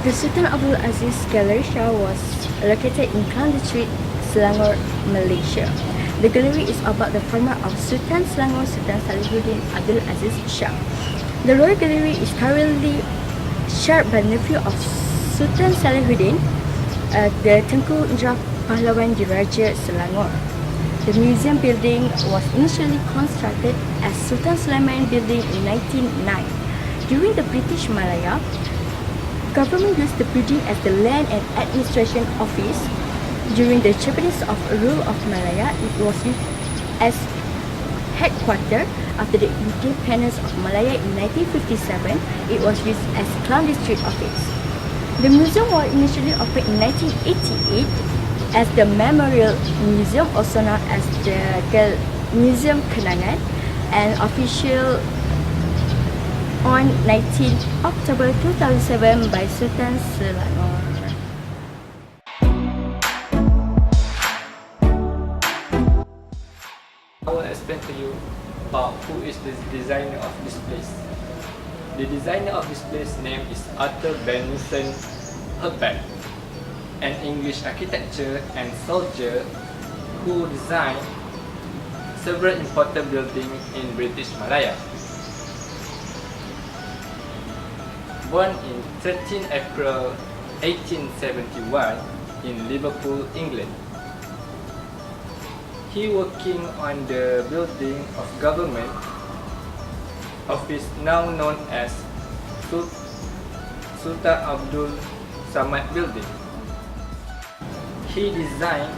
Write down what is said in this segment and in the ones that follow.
The Sultan Abdul Aziz Gallery was located in Klang Street, Selangor, Malaysia. The gallery is about the former of Sultan Selangor Sultan Salihuddin Abdul Aziz Shah. The Royal Gallery is currently shared by nephew of Sultan Salihuddin, the Tengku Indra Pahlawan Diraja Selangor. The museum building was initially constructed as Sultan Sulaiman Building in 1909. During the British Malaya, government used the building as the Land and Administration Office. During the Japanese rule of Malaya, it was used as headquarters. After the independence of Malaya in 1957, it was used as Klang District Office. The museum was initially opened in 1988 as the Memorial Museum, also known as the Museum Kenangan, and official on 19 October 2007 by Sultan Selangor. I will explain to you about who is the designer of this place. The designer of this place name is Arthur Benson Herbeck, an English architecture and soldier who designed several important buildings in British Malaya. Born in 13 April 1871 in Liverpool, England. He working on the building of government office now known as Sultan Abdul Samad Building. He designed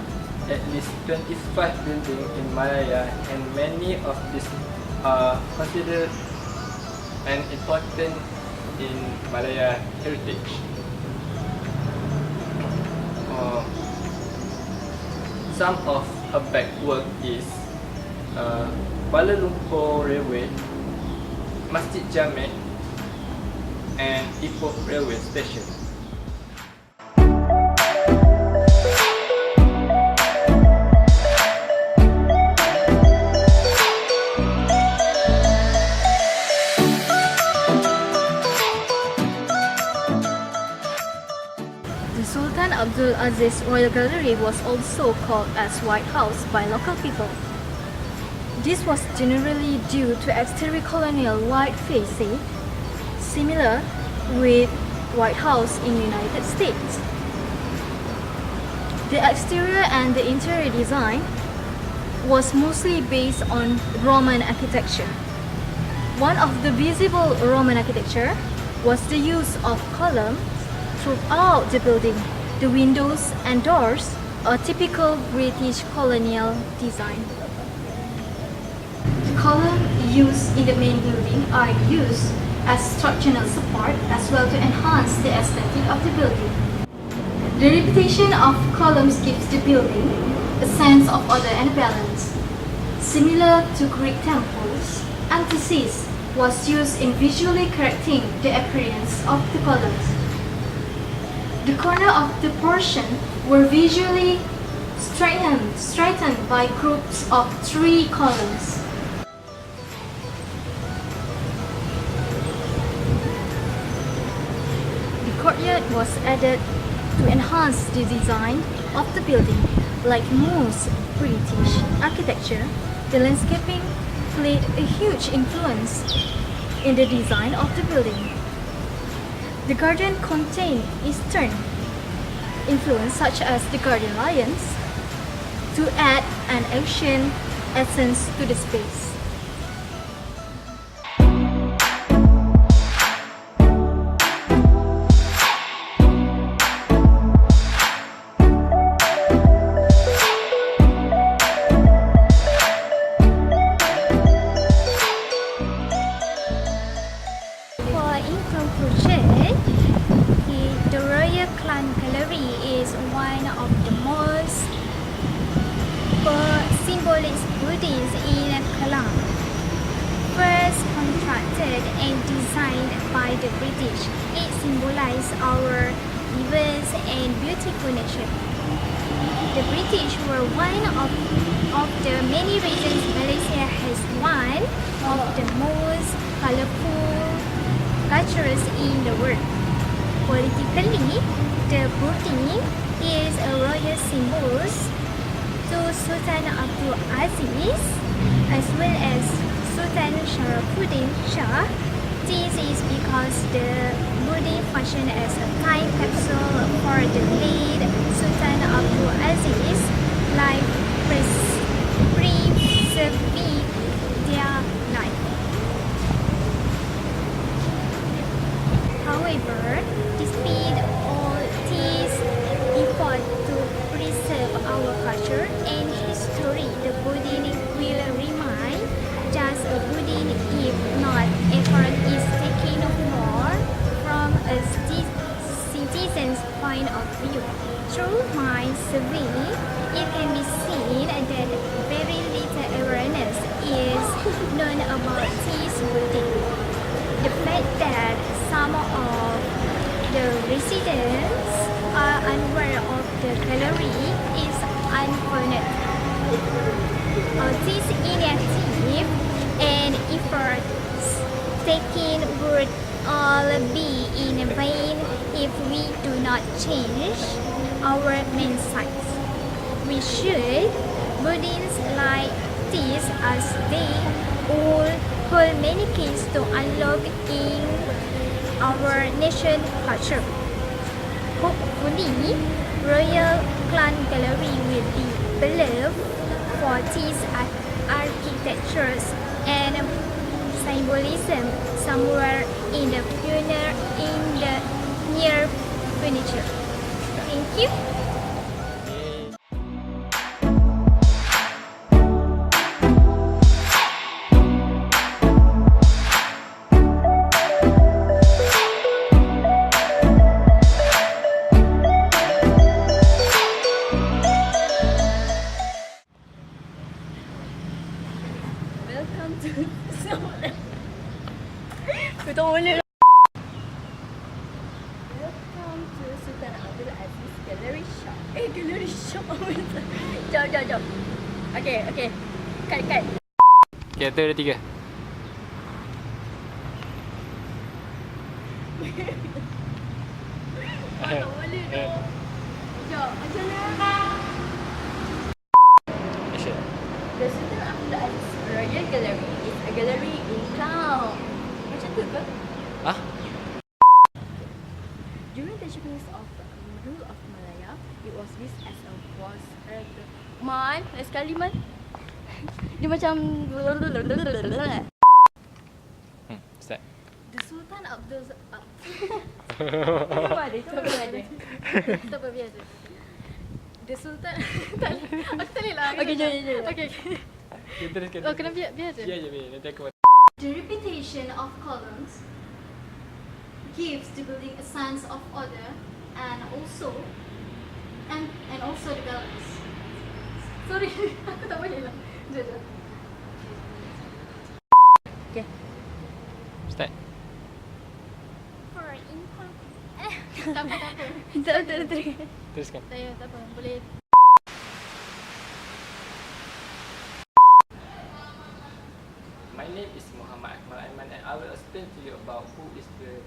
at least 25 buildings in Malaya, and many of these are considered an important in Malaya heritage. Some of her back work is Kuala Lumpur Railway, Masjid Jamek, and Ipoh Railway Station. The Sultan Abdul Aziz Royal Gallery was also called as White House by local people. This was generally due to exterior colonial white facade, similar with White House in United States. The exterior and the interior design was mostly based on Roman architecture. One of the visible Roman architecture was the use of columns throughout the building. The windows and doors are typical British colonial design. The columns used in the main building are used as structural support as well to enhance the aesthetic of the building. The repetition of columns gives the building a sense of order and balance. Similar to Greek temples, emphasis was used in visually correcting the appearance of the columns. The corner of the portion were visually straightened by groups of 3 columns. The courtyard was added to enhance the design of the building. Like most British architecture, the landscaping played a huge influence in the design of the building. The garden contained Eastern influence such as the garden lions to add an Asian essence to the space. In conclusion, the Royal Klang Gallery is one of the most symbolic buildings in Klang. First constructed and designed by the British, it symbolizes our diverse and beautiful nature. The British were one of the many reasons Malaysia has one of the most colorful cultures in the world. Politically, the building is a royal symbol to Sultan Abdul Aziz as well as Sultan Sharafuddin Shah. This is because the building functioned as a time capsule for the late Sultan Abdul Aziz life, preserving their life. However, despite all this effort to preserve our culture and history, the building will remain just a building if not effort is taken more from a citizen's point of view. Through my survey, it can be seen that very little awareness is known about this building. The fact that some of the residents are unaware of the gallery is unfortunate. This initiative and efforts taken would all be in vain if we do not change our mindset. We should buildings like this as they all hold many keys to unlock in our nation culture. Hopefully, Royal Clan Gallery will be beloved for its architectures and symbolism somewhere in the near future. Thank you. Welcome to Tôi tahu boleh. Welcome to Sultan Abdul Aziz Gallery Shop. Gallery Shop. Jom. Okay. Cut. Okay, tu ada 3. Tak boleh tu. Jom, macam mana? Action. The Sultan Abdul Aziz Royal Gallery is a gallery in town. Macam tu ke? Ah? During the Japanese rule of Malaya, it was used as a was Man, last sekali Man. Dia macam Start. The Sultan Abdul Apa dia? Tak apa biasa. The Sultan Aku tak boleh lah. Okay, jom. Okay. Kita teruskan. Oh, kena biasa. Ya, nanti aku The repetition of columns gives the building a sense of order and also the balance. Sorry, aku tak boleh lah. Jom. Okay. Start. For income. Tak apa. Tak. Teruskan. Tak payah, tak apa. Boleh. My name is Muhammad Akmal Aiman and I will explain to you about who is the